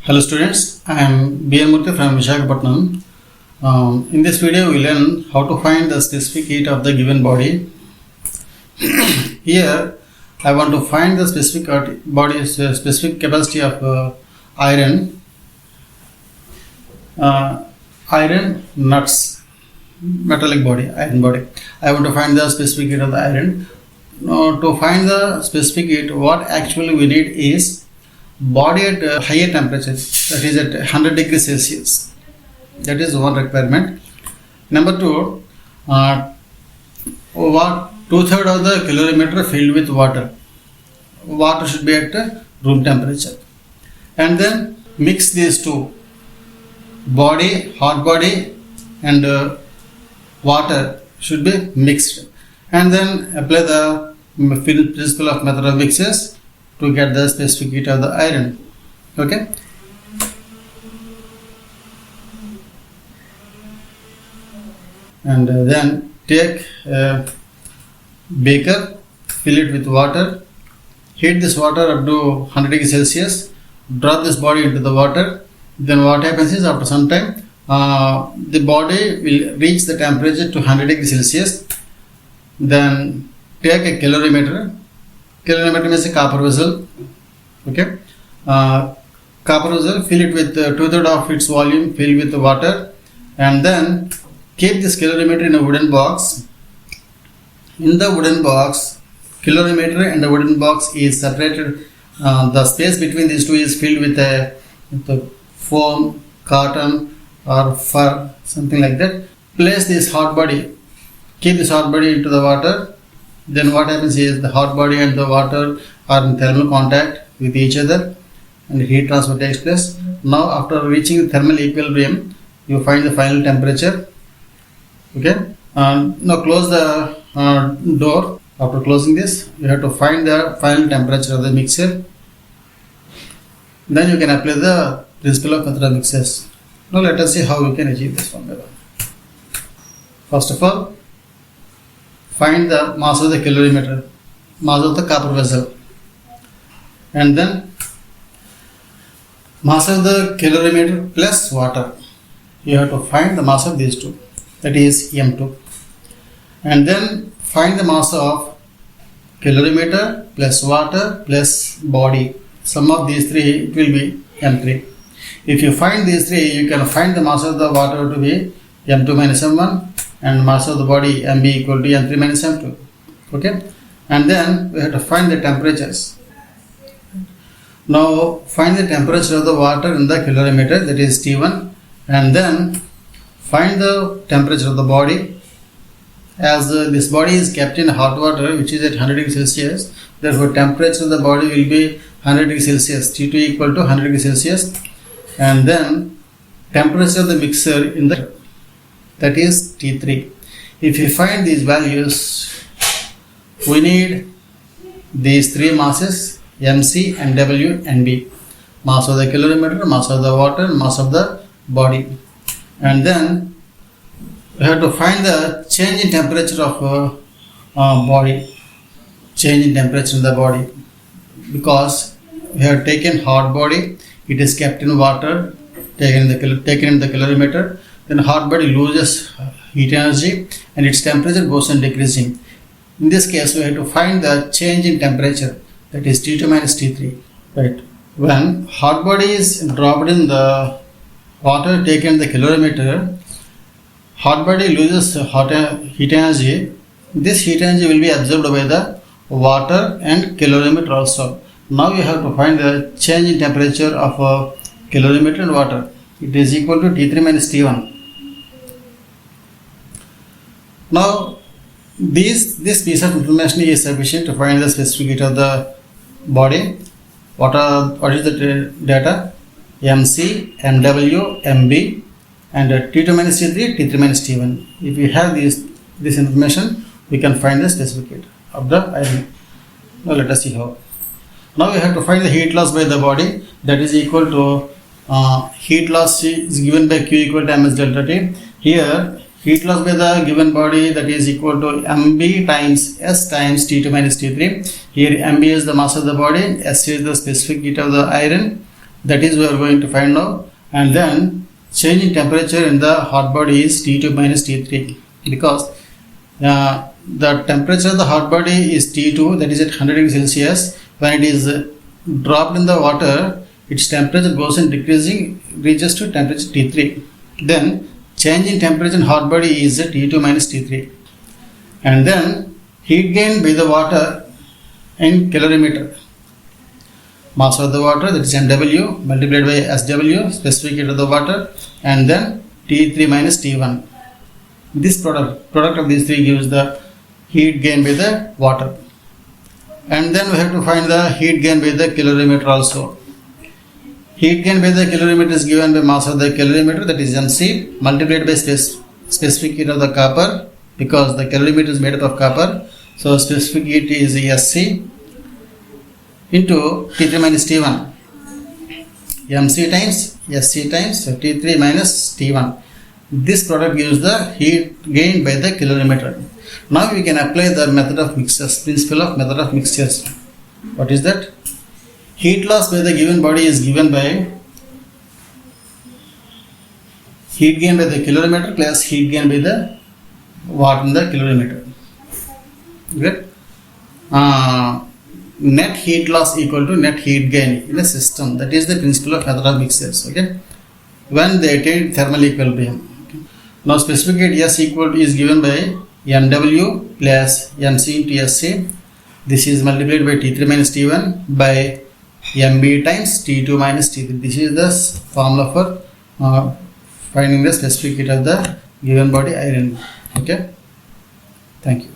Hello students, I am MURTY from Visakhapatnam. In this video we learn how to find the specific heat of the given body. Here I want to find the specific body's specific capacity of iron nuts, metallic body, iron body. I want to find the specific heat of the iron. Now, to find the specific heat, what actually we need is body at a higher temperature, that is at 100 degrees Celsius. That is one requirement. Number two, 2/3 of the calorimeter filled with water. Water should be at room temperature. And then mix these two, body, hot body and water should be mixed. And then apply the principle of method of mixes to get the specific heat of the iron. Okay. And then take a beaker, fill it with water, heat this water up to 100 degrees Celsius, drop this body into the water. Then what happens is, after some time the body will reach the temperature to 100 degrees Celsius. Then take a calorimeter. Calorimeter means a copper vessel. Okay. Copper vessel, fill it with 2/3 of its volume, fill with water, and then keep this calorimeter in a wooden box. In the wooden box, calorimeter and the wooden box is separated. The space between these two is filled with a foam, cotton or fur, something like that. Place this hot body. Keep this hot body into the water. Then what happens is, the hot body and the water are in thermal contact with each other and heat transfer takes place. Now after reaching thermal equilibrium, you find the final temperature. Okay. Now close the door. After closing this, you have to find the final temperature of the mixture. Then you can apply the principle of method of mixes. Now let us see how we can achieve this one by one. First of all, find the mass of the calorimeter, mass of the copper vessel, and then mass of the calorimeter plus water. You have to find the mass of these two, that is M2, and then find the mass of calorimeter plus water plus body. Sum of these three, it will be M3. If you find these three, you can find the mass of the water to be M2 minus M1 and mass of the body MB equal to M3 minus M2. Okay. And then we have to find the temperatures. Now find the temperature of the water in the calorimeter, that is T1, and then find the temperature of the body. As this body is kept in hot water, which is at 100 degrees Celsius, therefore temperature of the body will be 100 degrees Celsius, T2 equal to 100 degrees Celsius, and then temperature of the mixer in the, that is T3. If you find these values, we need these three masses, MC and W and B. Mass of the calorimeter, mass of the water, mass of the body. And then we have to find the change in temperature of body. Change in temperature in the body. Because we have taken hot body, it is kept in water, taken in the calorimeter. Then hot body loses heat energy and its temperature goes on decreasing. In this case, we have to find the change in temperature, that is T2 minus T3. Right. When hot body is dropped in the water taken in the calorimeter, hot body loses heat energy. This heat energy will be absorbed by the water and calorimeter also. Now you have to find the change in temperature of calorimeter and water. It is equal to T3 minus T1. Now this piece of information is sufficient to find the specific heat of the body. What is the data? MC, MW, MB, and T2 minus T3, T3 minus T1. If we have this information, we can find the specific heat of the iron. Now let us see how. Now we have to find the heat loss by the body, that is equal to heat loss is given by Q equal to MS delta T. Here heat loss by the given body, that is equal to MB times S times T2 minus T3. Here MB is the mass of the body, S is the specific heat of the iron, That is we are going to find now. And then change in temperature in the hot body is T2 minus T3, because the temperature of the hot body is T2, that is at 100 degrees Celsius. When it is dropped in the water, its temperature goes in decreasing, reaches to temperature T3. Then change in temperature in hot body is T2 minus T3. And then heat gain by the water in calorimeter. Mass of the water, that is MW, multiplied by SW, specific heat of the water, and then T3 minus T1. This product of these three gives the heat gain by the water. And then we have to find the heat gain by the calorimeter also. Heat gain by the calorimeter is given by mass of the calorimeter, that is MC, multiplied by specific heat of the copper, because the calorimeter is made up of copper. So specific heat is SC into T3 minus T1. MC times SC times T3 minus T1. This product gives the heat gain by the calorimeter. Now we can apply the method of mixtures, principle of method of mixtures. What is that? Heat loss by the given body is given by heat gain by the calorimeter plus heat gain by the water in the calorimeter. Good. Net heat loss equal to net heat gain in a system. That is the principle of method of mixtures. Okay. When they attain thermal equilibrium. Okay. Now specific heat S equal is given by MW plus MC into SC. This is multiplied by T3 minus T1 by MB times T2 minus T3. This is the formula for finding the specific heat of the given body iron. Okay. Thank you.